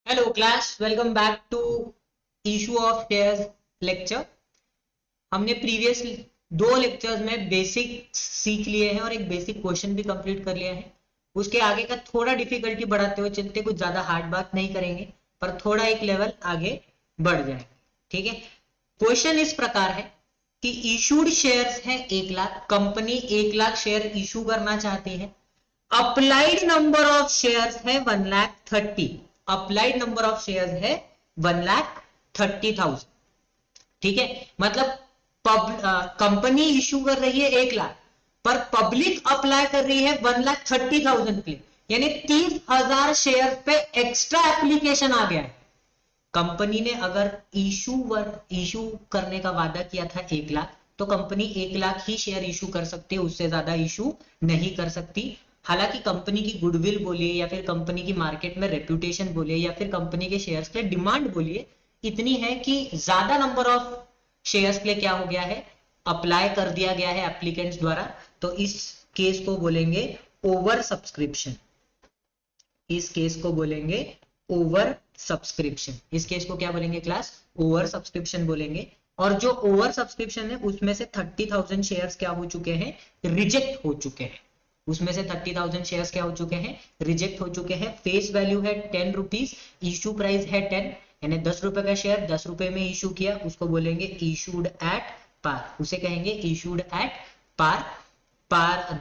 Hello class, welcome back to issue of shares lecture. हमने previous दो lectures में basic सीख लिए हैं और एक बेसिक क्वेश्चन भी कंप्लीट कर लिया है। उसके आगे का थोड़ा डिफिकल्टी बढ़ाते हुए चलते, कुछ ज्यादा हार्ड बात नहीं करेंगे पर थोड़ा एक लेवल आगे बढ़ जाएगा। ठीक है, क्वेश्चन इस प्रकार है कि इशूड शेयर्स है 1 lakh, company 1 lakh share issue करना चाहती है। अप्लाइड नंबर ऑफ शेयर्स है 1,30,000। अप्लाइड नंबर ऑफ शेयर्स है 1,30,000। ठीक है, मतलब कंपनी इशू कर रही है 1 लाख, पर पब्लिक अप्लाई कर रही है 1,30,000 के लिए, यानी 30,000 शेयर पे एक्स्ट्रा एप्लीकेशन आ गया है। कंपनी ने अगर इशू करने का वादा किया था 1 लाख, तो कंपनी 1 लाख ही शेयर इशू कर सकती है, उससे ज्यादा इशू नहीं कर सकती। हालांकि कंपनी की गुडविल बोलिए या फिर कंपनी की मार्केट में रेप्यूटेशन बोलिए या फिर कंपनी के शेयर्स के लिए डिमांड बोलिए, इतनी है कि ज्यादा नंबर ऑफ शेयर्स के लिए क्या हो गया है, अप्लाई कर दिया गया है एप्लीकेंट्स द्वारा। तो इस केस को बोलेंगे ओवर सब्सक्रिप्शन। इस केस को बोलेंगे ओवर सब्सक्रिप्शन। इस केस को क्या बोलेंगे क्लास? ओवर सब्सक्रिप्शन बोलेंगे। और जो ओवर सब्सक्रिप्शन है उसमें से 30,000 शेयर्स क्या हो चुके हैं? रिजेक्ट हो चुके हैं। उसमें से 30,000 शेयर्स क्या हो चुके हैं? रिजेक्ट हो चुके हैं। फेस वैल्यू है 10 रुपीज, इशू प्राइस है 10, यानी 10 रुपए का शेयर 10 रुपए में इशू किया, उसको बोलेंगे इशूड एट पार, उसे कहेंगे इशूड एट पार।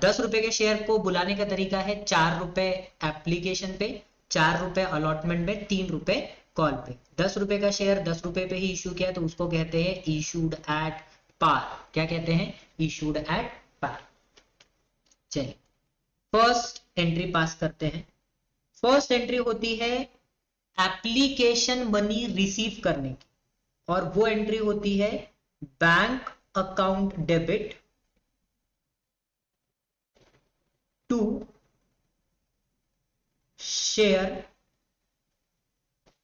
10 रुपए के शेयर को बुलाने का तरीका है 4 रुपए एप्लीकेशन पे, 4 रुपए अलॉटमेंट में, 3 रुपए कॉल पे। 10 रुपए का शेयर 10 रुपए पे ही इशू किया तो उसको कहते हैं इशूड एट पार। क्या कहते हैं? Issued at par. चलिए फर्स्ट एंट्री पास करते हैं। फर्स्ट एंट्री होती है एप्लीकेशन मनी रिसीव करने की, और वो एंट्री होती है bank account debit to share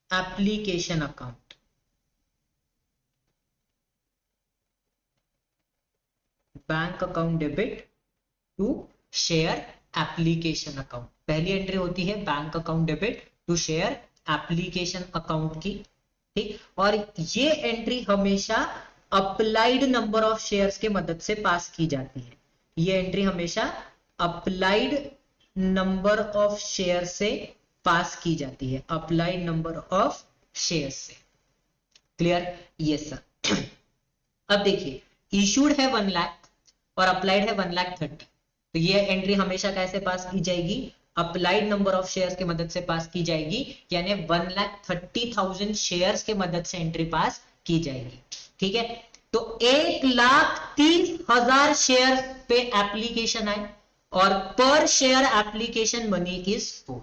application account. Bank account debit to share application account. पहली एंट्री होती है bank account debit to share application account की। ठीक, और ये एंट्री हमेशा अप्लाइड नंबर ऑफ शेयर्स के मदद से पास की जाती है। ये एंट्री हमेशा अप्लाइड नंबर ऑफ शेयर से पास की जाती है, अप्लाइड नंबर ऑफ शेयर से। क्लियर? Yes sir. अब देखिए, इशूड है 1 लाख और अप्लाइड है 1,30,000, तो ये एंट्री हमेशा कैसे पास की जाएगी? अप्लाइड नंबर ऑफ शेयर्स की मदद से पास की जाएगी, यानी 1,30,000 शेयर्स की मदद से एंट्री पास की जाएगी। ठीक है, तो 1,30,000 शेयर पे एप्लीकेशन आए और पर शेयर एप्लीकेशन मनी इज 4।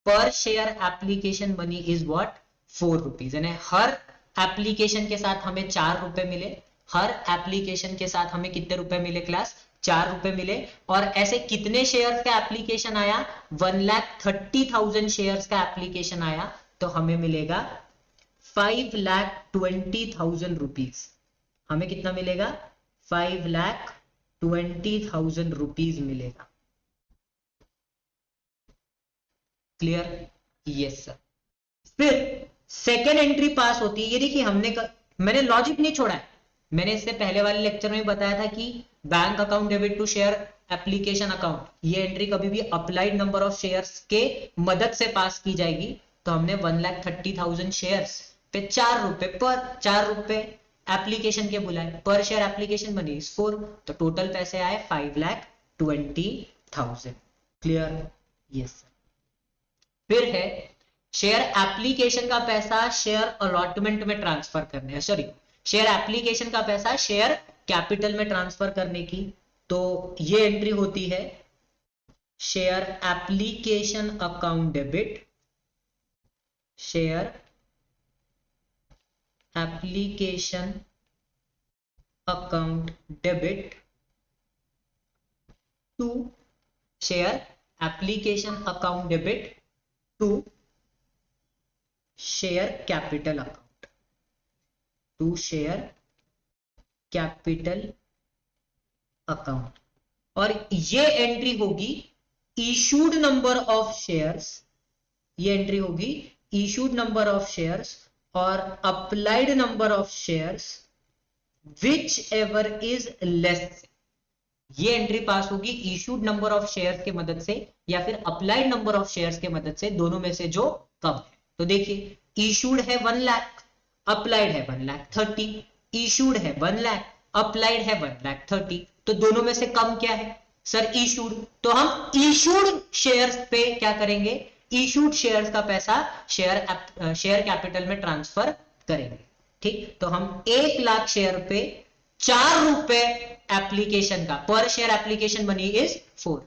पर share application money is what? 4 rupees, यानी हर एप्लीकेशन के साथ हमें 4 रुपए मिले। हर एप्लीकेशन के साथ हमें कितने रुपए मिले क्लास? 4 रुपए मिले। और ऐसे कितने शेयर्स का एप्लीकेशन आया? 1,30,000 शेयर्स का एप्लीकेशन आया, तो हमें मिलेगा 5,20,000 रुपीज। हमें कितना मिलेगा? 5,20,000 रुपीज मिलेगा। क्लियर? Yes sir. फिर सेकेंड एंट्री पास होती है। ये देखिए, मैंने लॉजिक नहीं छोड़ा है। मैंने इससे पहले वाले लेक्चर में बताया था कि bank account debit to share application account, ये एंट्री कभी भी अप्लाइड नंबर ऑफ शेयर्स के मदद से पास की जाएगी। तो हमने 1,30,000 शेयर्स पे 4 रुपए पर 4 रुपए एप्लीकेशन के बुलाए, पर शेयर एप्लीकेशन बनी 4, तो टोटल पैसे आए 5,20,000। क्लियर? यस। फिर है शेयर एप्लीकेशन का पैसा शेयर अलॉटमेंट में ट्रांसफर करने, सॉरी, शेयर एप्लीकेशन का पैसा शेयर कैपिटल में ट्रांसफर करने की। तो ये एंट्री होती है share application account debit, share application account debit to share application account debit to share capital account, to share capital account. और ये एंट्री होगी इशूड नंबर ऑफ शेयर्स, ये एंट्री होगी issued number of shares और applied number of shares whichever is less, ये entry pass होगी issued number of shares के मदद से या फिर अप्लाइड नंबर ऑफ शेयर्स के मदद से, दोनों में से जो कम है। तो देखिए इशूड है 1 लाख, अप्लाइड है 1,30,000, इशूड है 1 लाख, अप्लाइड है 1,30,000, तो दोनों में से कम क्या है सर? इशूड। तो हम इशूड शेयर्स पे क्या करेंगे? इशूड शेयर्स का पैसा शेयर कैपिटल में ट्रांसफर करेंगे। ठीक, तो हम 1 लाख शेयर पे 4 रुपए एप्लीकेशन का, पर शेयर एप्लीकेशन मनी इज 4,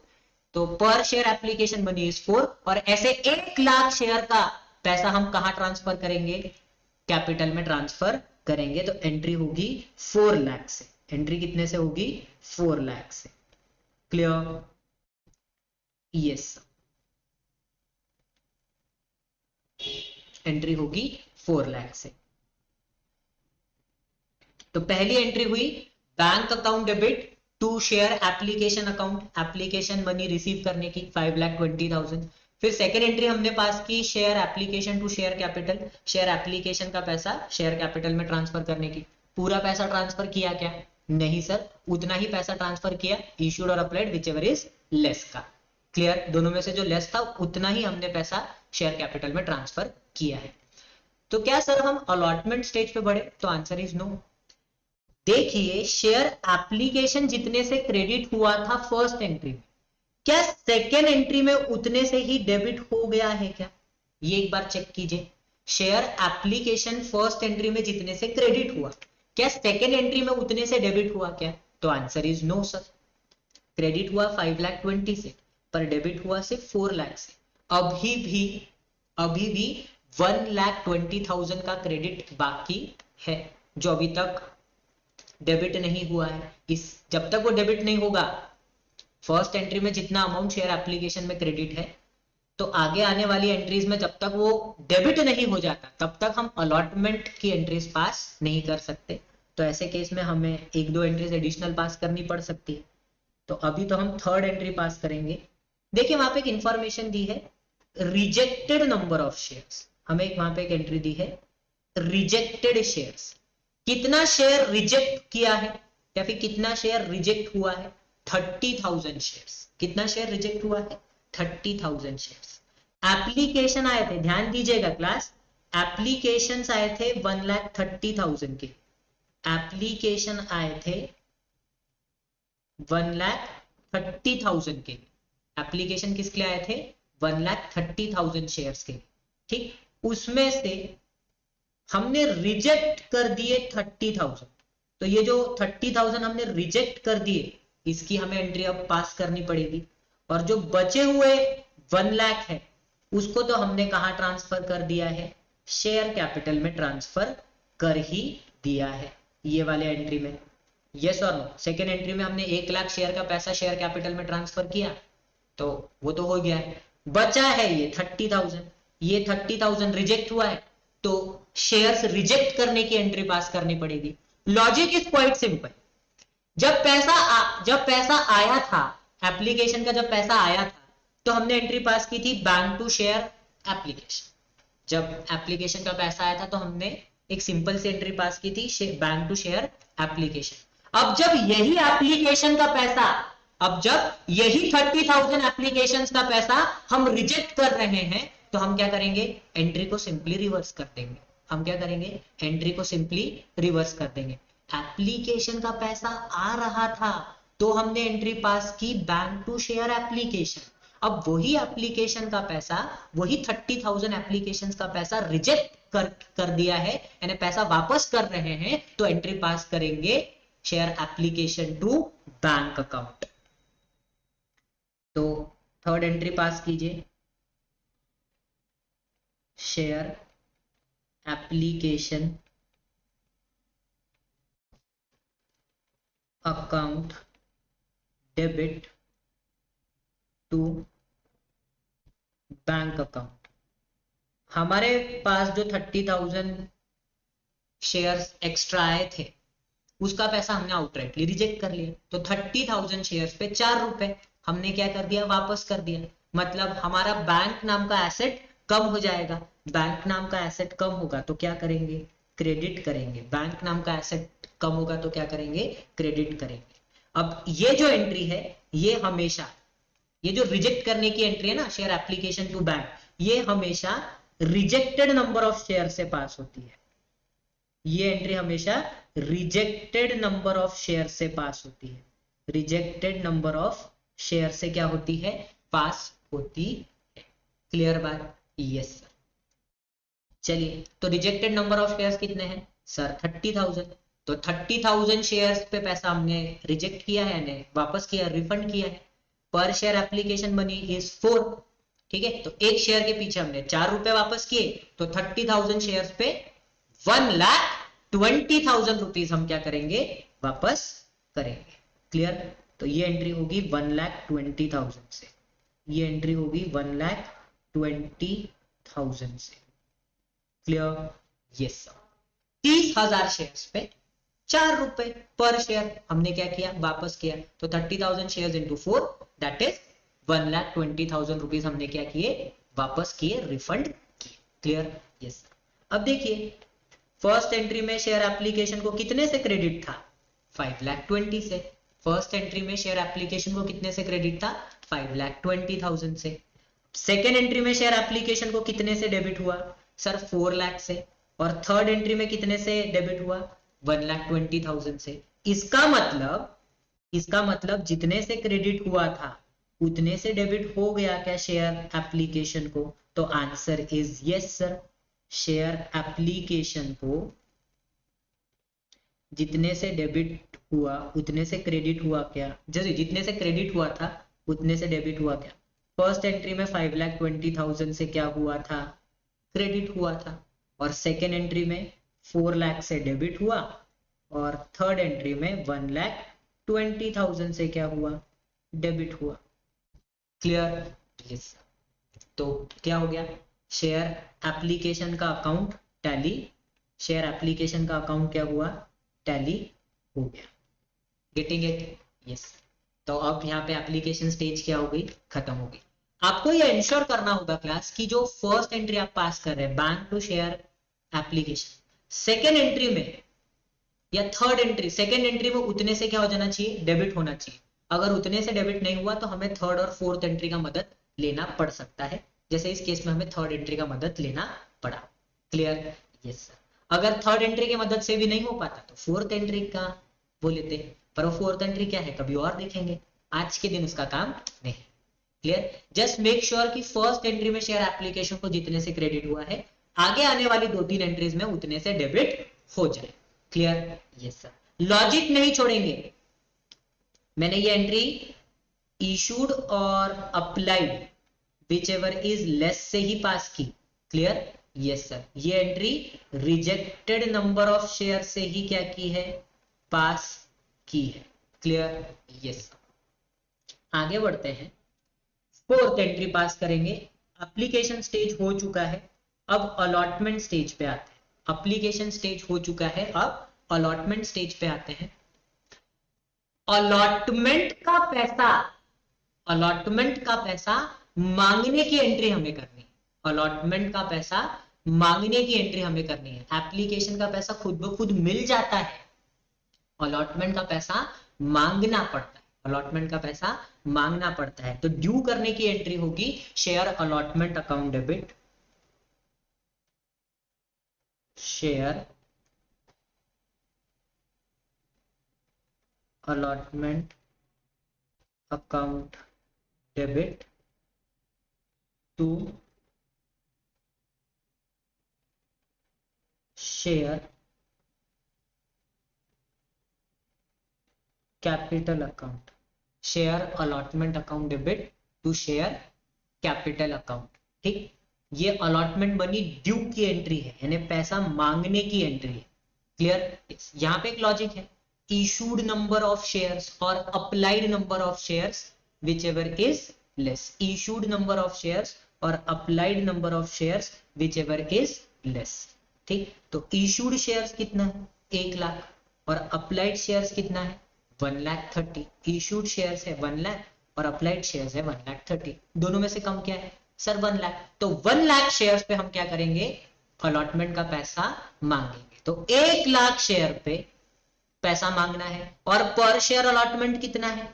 तो पर शेयर एप्लीकेशन मनी इज 4, और ऐसे 1 लाख शेयर का पैसा हम कहां ट्रांसफर करेंगे? कैपिटल में ट्रांसफर करेंगे। तो एंट्री होगी 4 लाख से। एंट्री कितने से होगी? 4 लाख से। क्लियर? यस, एंट्री होगी 4 लाख से। तो पहली एंट्री हुई bank account debit to share application account, application money receive करने की 5,20,000। फिर सेकेंड एंट्री हमने पास की share application to share capital, share application का पैसा शेयर कैपिटल में ट्रांसफर करने की। पूरा पैसा ट्रांसफर किया क्या? नहीं सर, उतना ही पैसा ट्रांसफर किया, इश्यूड और अप्लाइड विचएवर इज लेस का। क्लियर? दोनों में से जो लेस था उतना ही हमने पैसा शेयर कैपिटल में ट्रांसफर किया है। तो क्या सर हम अलॉटमेंट स्टेज पे बढ़े? तो आंसर इज नो। देखिए शेयर एप्लीकेशन जितने से क्रेडिट हुआ था फर्स्ट एंट्री में, क्या सेकेंड एंट्री में उतने से ही डेबिट हो गया है क्या? ये एक बार चेक कीजिए। शेयर एप्लीकेशन फर्स्ट एंट्री में जितने से क्रेडिट हुआ, क्या सेकेंड एंट्री में उतने से डेबिट हुआ क्या? तो answer is no sir. Credit हुआ 5,20,000 से, पर डेबिट हुआ सिर्फ 4 लाख से। अभी भी 1,20,000 का क्रेडिट बाकी है जो अभी तक डेबिट नहीं हुआ है। इस जब तक वो डेबिट नहीं होगा, फर्स्ट एंट्री में जितना अमाउंट शेयर एप्लीकेशन में क्रेडिट है, तो आगे आने वाली एंट्रीज में जब तक वो डेबिट नहीं हो जाता तब तक हम अलॉटमेंट की एंट्रीज पास नहीं कर सकते। तो ऐसे केस में हमें 1-2 एंट्रीज एडिशनल पास करनी पड़ सकती है। तो अभी तो हम थर्ड एंट्री पास करेंगे। देखिए वहां पे एक इंफॉर्मेशन दी है, रिजेक्टेड नंबर ऑफ शेयर्स। हमें वहां पे एक एंट्री दी है रिजेक्टेड शेयर्स। कितना शेयर रिजेक्ट किया है या फिर कितना शेयर रिजेक्ट हुआ है? 30,000 शेयर्स। कितना शेयर रिजेक्ट हुआ है? 30,000 शेयर्स। एप्लीकेशन आए थे, ध्यान दीजिएगा क्लास, एप्लीकेशंस आए थे 1,30,000 के। एप्लीकेशन आए थे 1,30,000 के। एप्लीकेशन किसके लिए आए थे? 1,30,000 शेयर्स के। ठीक, उसमें से हमने रिजेक्ट कर दिए 30,000। तो ये जो 30,000 हमने रिजेक्ट कर दिए, इसकी हमें एंट्री अब पास करनी पड़ेगी। और जो बचे हुए 1 लाख है उसको तो हमने कहां ट्रांसफर कर दिया है? शेयर कैपिटल में ट्रांसफर कर ही दिया है, ये वाले एंट्री में। यस और नो? सेकेंड एंट्री में हमने 1 लाख शेयर का पैसा शेयर कैपिटल में ट्रांसफर किया, तो वो तो हो गया है। बचा है ये 30,000, ये 30,000 रिजेक्ट हुआ है, तो शेयर्स रिजेक्ट करने की एंट्री पास करनी पड़ेगी। Logic is quite simple. जब पैसा आया था, एप्लीकेशन का जब पैसा आया था, तो हमने एंट्री पास की थी बैंक टू शेयर एप्लीकेशन। जब एप्लीकेशन का पैसा आया था तो हमने एक सिंपल सी एंट्री पास की थी बैंक टू शेयर एप्लीकेशन। अब जब यही एप्लीकेशन का पैसा, अब जब यही 30,000 एप्लीकेशन का पैसा हम रिजेक्ट कर रहे हैं, तो हम क्या करेंगे? एंट्री को सिंपली रिवर्स कर देंगे। हम क्या करेंगे? एंट्री को सिंपली रिवर्स कर देंगे। एप्लीकेशन का पैसा आ रहा था तो हमने एंट्री पास की बैंक टू शेयर एप्लीकेशन। अब वही एप्लीकेशन का पैसा, वही 30,000 एप्लीकेशन का पैसा रिजेक्ट कर दिया है, यानी पैसा वापस कर रहे हैं, तो एंट्री पास करेंगे share application to bank account. तो थर्ड एंट्री पास कीजिए, share application account debit to bank account. हमारे पास जो 30,000 शेयर्स एक्स्ट्रा आए थे उसका पैसा हमने आउटराइटली रिजेक्ट कर लिया, तो 30,000 शेयर्स पे 4 रुपए हमने क्या कर दिया? वापस कर दिया। मतलब हमारा बैंक नाम का एसेट कम हो जाएगा, बैंक नाम का एसेट कम होगा तो क्या करेंगे, क्रेडिट करेंगे। बैंक नाम का एसेट कम होगा तो क्या करेंगे, क्रेडिट करेंगे। अब ये जो एंट्री है ये हमेशा, ये जो रिजेक्ट करने की एंट्री है ना, शेयर एप्लीकेशन टू बैंक, ये हमेशा रिजेक्टेड नंबर ऑफ शेयर से पास होती है। ये एंट्री हमेशा रिजेक्टेड नंबर ऑफ शेयर से पास होती है। रिजेक्टेड नंबर ऑफ शेयर से क्या होती है, पास होती है। क्लियर बात, यस सर। चलिए, तो रिजेक्टेड नंबर ऑफ शेयर्स कितने हैं सर, 30,000। तो 30,000 शेयर्स पे पैसा हमने रिजेक्ट किया है, ने वापस किया, रिफंड किया है। पर शेयर एप्लीकेशन मनी इज 4, ठीक है। तो एक शेयर के पीछे हमने 4 रुपए वापस किए, तो 30,000 शेयर्स पे 1,20,000 रुपीज हम क्या करेंगे, वापस करेंगे। क्लियर, तो ये एंट्री होगी 1,20,000 से, ये एंट्री होगी 1,20,000 से। Clear, yes sir. 30,000 शेयर्स पे 4 रुपए पर शेयर हमने क्या किया, वापस किया। तो 30,000 shares into 4, that is 1,20,000 rupees हमने क्या किए, वापस किए, रिफंड किए। Clear, yes. अब देखिए, फर्स्ट एंट्री में शेयर एप्लीकेशन को कितने से क्रेडिट था, 5,20,000 से। फर्स्ट एंट्री में शेयर एप्लीकेशन को कितने से क्रेडिट था, 5,20,000 से। सेकेंड एंट्री में शेयर एप्लीकेशन को कितने से डेबिट हुआ सर, 4 लाख से। और थर्ड एंट्री में कितने से डेबिट हुआ, 1,20,000 से। इसका मतलब जितने से क्रेडिट हुआ था उतने से डेबिट हो गया क्या शेयर एप्लीकेशन को, तो answer is yes sir. Share application को जितने से डेबिट हुआ उतने से क्रेडिट हुआ क्या, जैसे जितने से क्रेडिट हुआ था उतने से डेबिट हुआ क्या। फर्स्ट एंट्री में 5,20,000 से क्या हुआ था, क्रेडिट हुआ था। और सेकेंड एंट्री में 4 लाख से डेबिट हुआ, और थर्ड एंट्री में 1,20,000 से क्या हुआ, डेबिट हुआ। Clear, yes. तो क्या हो गया, शेयर एप्लीकेशन का अकाउंट टैली, शेयर एप्लीकेशन का अकाउंट क्या हुआ, टैली हो गया। Getting it, yes. तो अब यहाँ पे एप्लीकेशन स्टेज क्या हो गई, खत्म हो गई। आपको ये इंश्योर करना होगा क्लास की जो फर्स्ट एंट्री आप पास कर रहे हैं, bank to share application, second entry में या थर्ड एंट्री, सेकेंड एंट्री में उतने से क्या हो जाना चाहिए, डेबिट होना चाहिए। अगर उतने से डेबिट नहीं हुआ तो हमें थर्ड और फोर्थ एंट्री का मदद लेना पड़ सकता है, जैसे इस केस में हमें थर्ड एंट्री का मदद लेना पड़ा। Clear, yes sir. अगर थर्ड एंट्री की मदद से भी नहीं हो पाता तो फोर्थ एंट्री का वो लेते हैं, पर वो फोर्थ एंट्री क्या है कभी और देखेंगे, आज के दिन उसका काम नहीं। क्लियर, जस्ट मेक श्योर कि फर्स्ट एंट्री में शेयर एप्लीकेशन को जितने से क्रेडिट हुआ है आगे आने वाली 2-3 एंट्रीज में उतने से डेबिट हो जाए। Clear, yes sir. लॉजिक नहीं छोड़ेंगे। मैंने ये एंट्री इशूड और अप्लाइड whichever इज लेस से ही पास की। Clear, yes sir. ये entry rejected number of share से ही क्या की है, पास की है। Clear, yes sir. आगे बढ़ते हैं, फोर्थ एंट्री पास करेंगे। एप्लीकेशन स्टेज हो चुका है, अब अलॉटमेंट स्टेज पे आते हैं। एप्लीकेशन स्टेज हो चुका है, अब अलॉटमेंट स्टेज पे आते हैं। अलॉटमेंट का पैसा, अलॉटमेंट का पैसा मांगने की एंट्री हमें करनी है। अलॉटमेंट का पैसा मांगने की एंट्री हमें करनी है। एप्लीकेशन का पैसा खुद ब खुद मिल जाता है, अलॉटमेंट का पैसा मांगना पड़ता है। अलॉटमेंट का पैसा मांगना पड़ता है, तो ड्यू करने की एंट्री होगी share allotment account debit, share allotment account debit to share capital account, share allotment account debit to share capital account. ठीक, ये अलॉटमेंट मनी ड्यू की एंट्री है, यानी पैसा मांगने की एंट्री है। क्लियर, यहां पे एक लॉजिक है, इशूड नंबर ऑफ शेयर्स और applied number of shares whichever is less, issued number of shares और applied number of shares whichever is less। ठीक, तो issued shares कितना है, 1 लाख, और applied shares कितना है, 1,30,000। issued shares है 1 लाख और applied shares है 1,30,000। दोनों में से कम क्या है, सर 1 लाख। तो 1 लाख शेयर्स पे हम क्या करेंगे, अलॉटमेंट का पैसा मांगेंगे। तो 1 लाख शेयर पे पैसा मांगना है। और पर शेयर अलॉटमेंट कितना है,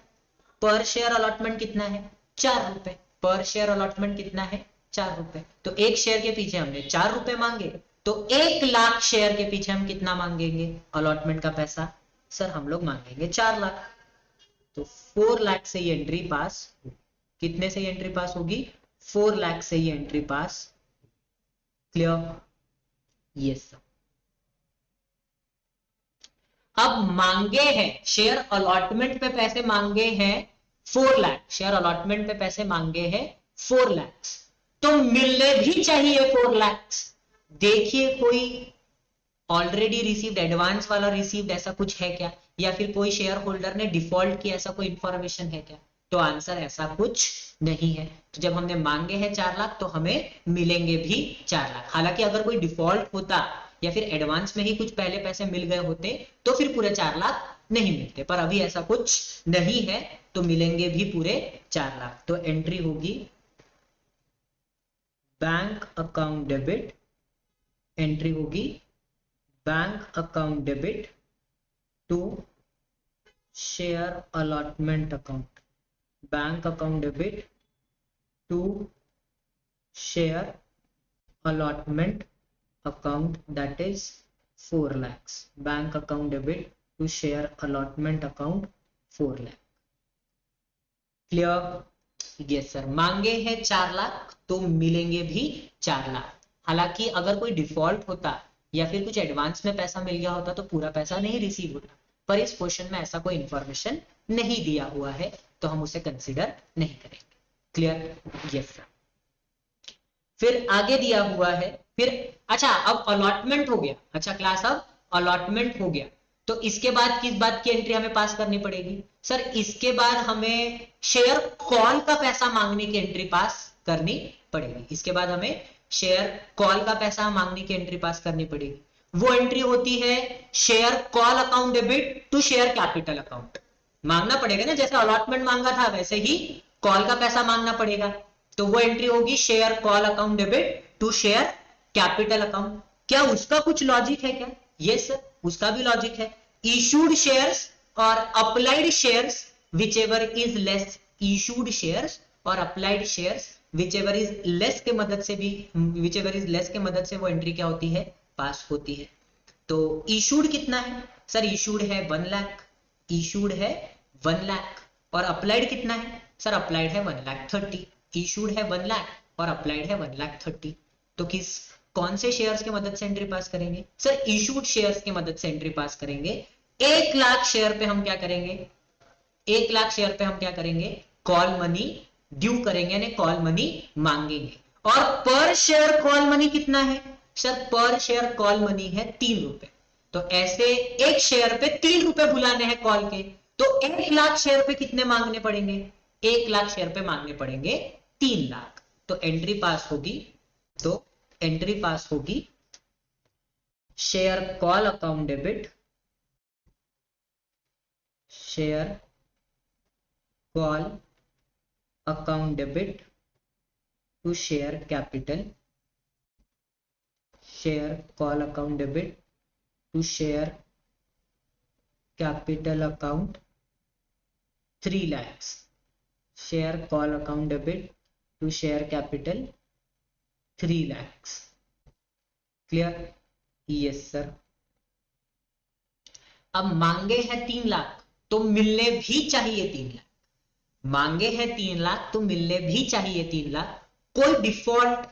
पर शेयर अलॉटमेंट कितना है, 4 रुपए। पर शेयर अलॉटमेंट कितना है, 4 रुपए। तो एक शेयर के पीछे हमने 4 रुपए मांगे, तो 1 लाख शेयर के पीछे हम कितना मांगेंगे अलॉटमेंट का पैसा, सर हम लोग मांगेंगे 4 लाख। तो 4 लाख से ये एंट्री पास, कितने से ये एंट्री पास होगी, 4 लाख से ये एंट्री पास। Clear, yes sir. अब मांगे हैं शेयर अलॉटमेंट पे पैसे मांगे हैं 4 लाख, शेयर अलॉटमेंट पे पैसे मांगे हैं 4 लाख, तो मिलने भी चाहिए 4 लाख। देखिए कोई ऑलरेडी रिसीव्ड, एडवांस वाला रिसीव्ड ऐसा कुछ है क्या, या फिर कोई शेयर होल्डर ने डिफॉल्ट किया, ऐसा कोई इंफॉर्मेशन है क्या। तो आंसर ऐसा कुछ नहीं है। तो जब हमने मांगे हैं 4 लाख तो हमें मिलेंगे भी 4 लाख। हालांकि अगर कोई डिफॉल्ट होता या फिर एडवांस में ही कुछ पहले पैसे मिल गए होते तो फिर पूरे 4 लाख नहीं मिलते, पर अभी ऐसा कुछ नहीं है तो मिलेंगे भी पूरे 4 लाख। तो एंट्री होगी बैंक अकाउंट डेबिट, एंट्री होगी bank account debit to share allotment account, bank account debit to share allotment account, that is 4 lakhs, bank account debit to share allotment account 4 lakh। Clear, yes sir. मांगे हैं 4 लाख तो मिलेंगे भी 4 लाख। हालांकि अगर कोई default होता या फिर कुछ एडवांस में पैसा मिल गया होता तो पूरा पैसा नहीं रिसीव होता, पर इस क्वेश्चन में ऐसा कोई इंफॉर्मेशन नहीं दिया हुआ है तो हम उसे कंसीडर नहीं करेंगे। Clear, yes sir. फिर आगे दिया हुआ है, फिर अच्छा अब अलॉटमेंट हो गया, अच्छा क्लास अब अलॉटमेंट हो गया, तो इसके बाद किस बात की एंट्री हमें पास करनी पड़ेगी, सर इसके बाद हमें शेयर कॉल का पैसा मांगने की एंट्री पास करनी पड़ेगी। इसके बाद हमें शेयर कॉल का पैसा मांगने की एंट्री पास करनी पड़ेगी। वो एंट्री होती है share call account debit to share capital account. मांगना पड़ेगा ना, जैसे अलॉटमेंट मांगा था वैसे ही कॉल का पैसा मांगना पड़ेगा। तो वो एंट्री होगी share call account debit to share capital account. क्या उसका कुछ लॉजिक है क्या, यस सर उसका भी लॉजिक है। इशूड शेयर्स और applied shares which is less, issued shares और applied shares which is less के मदद से भी, विच एवर इज लेस के मदद से वो एंट्री क्या होती है, पास होती है। तो इशूड कितना है, सर इशूड है 1 लाख, इशूड है 1 लाख। और अप्लाइड कितना है, सर अप्लाइड है 1,30,000। इशूड है 1 लाख और अप्लाइड है 1,30,000। तो किस कौन से शेयर्स की मदद से एंट्री पास करेंगे, सर इशूड शेयर्स की मदद से एंट्री पास करेंगे। 1 लाख शेयर पे हम क्या करेंगे, 1 लाख शेयर पे हम क्या करेंगे, कॉल मनी ड्यू करेंगे, यानी कॉल मनी मांगेंगे। और पर शेयर कॉल मनी कितना है, सर पर शेयर कॉल मनी है 3 रुपए। तो ऐसे एक शेयर पे 3 रुपए बुलाने हैं कॉल के, तो 1 लाख शेयर पे कितने मांगने पड़ेंगे, 1 लाख शेयर पे मांगने पड़ेंगे 3 लाख। तो एंट्री पास होगी, तो एंट्री पास होगी share call account debit, share call account debit to share capital, share call account debit to share capital account 3 lakhs, share call account debit to share capital 3 lakhs। Clear, yes sir. अब मांगे हैं 3 लाख तो मिलने भी चाहिए 3 लाख, मांगे हैं 3 लाख तो मिलने भी चाहिए 3 लाख। कोई डिफॉल्ट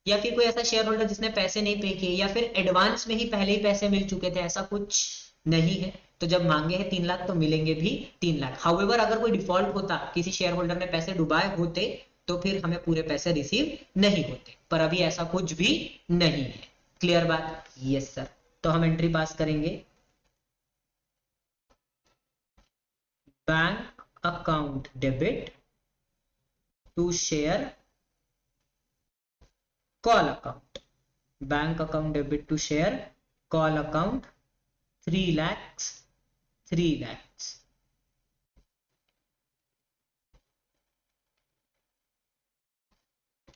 या फिर कोई ऐसा शेयर होल्डर जिसने पैसे नहीं पे किए या फिर एडवांस में ही पहले ही पैसे मिल चुके थे, ऐसा कुछ नहीं है। तो जब मांगे हैं 3 लाख तो मिलेंगे भी 3 लाख। हाउएवर अगर कोई डिफॉल्ट होता, किसी शेयर होल्डर ने पैसे डुबाए होते तो फिर हमें पूरे पैसे रिसीव नहीं होते, पर अभी ऐसा कुछ भी नहीं है। क्लियर बात, यस सर। तो हम एंट्री पास करेंगे bank account debit to share call account, bank account debit to share call account 3 lakhs, 3 lakhs।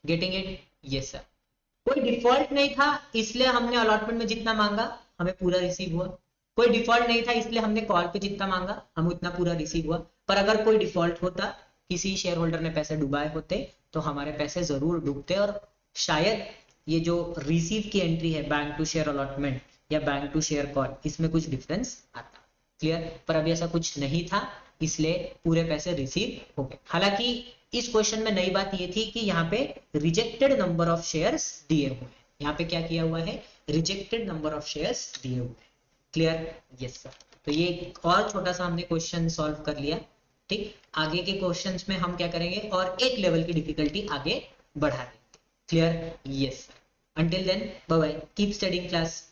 Getting it? Yes sir. कोई डिफॉल्ट नहीं था इसलिए हमने अलॉटमेंट में जितना मांगा हमें पूरा रिसीव हुआ, कोई डिफॉल्ट नहीं था इसलिए हमने कॉल पे जितना मांगा हम उतना पूरा रिसीव हुआ। पर अगर कोई डिफॉल्ट होता, किसी शेयर होल्डर ने पैसे डुबाए होते, तो हमारे पैसे जरूर डूबते और शायद ये जो रिसीव की एंट्री है बैंक टू शेयर अलॉटमेंट या बैंक टू शेयर कॉल, इसमें कुछ डिफरेंस आता। क्लियर? पर अभी ऐसा कुछ नहीं था इसलिए पूरे पैसे रिसीव हो गए। हालांकि इस क्वेश्चन में नई बात ये थी कि यहाँ पे रिजेक्टेड नंबर ऑफ शेयर्स दिए हुए हैं, यहाँ पे क्या किया हुआ है, रिजेक्टेड नंबर ऑफ शेयर्स दिए हुए हैं। क्लियर? Yes sir. तो ये एक और छोटा सा हमने क्वेश्चन सॉल्व कर लिया। ठीक, आगे के क्वेश्चंस में हम क्या करेंगे और एक लेवल की डिफिकल्टी आगे बढ़ा देंगे। Clear? Yes sir. Until then bye bye, keep studying class.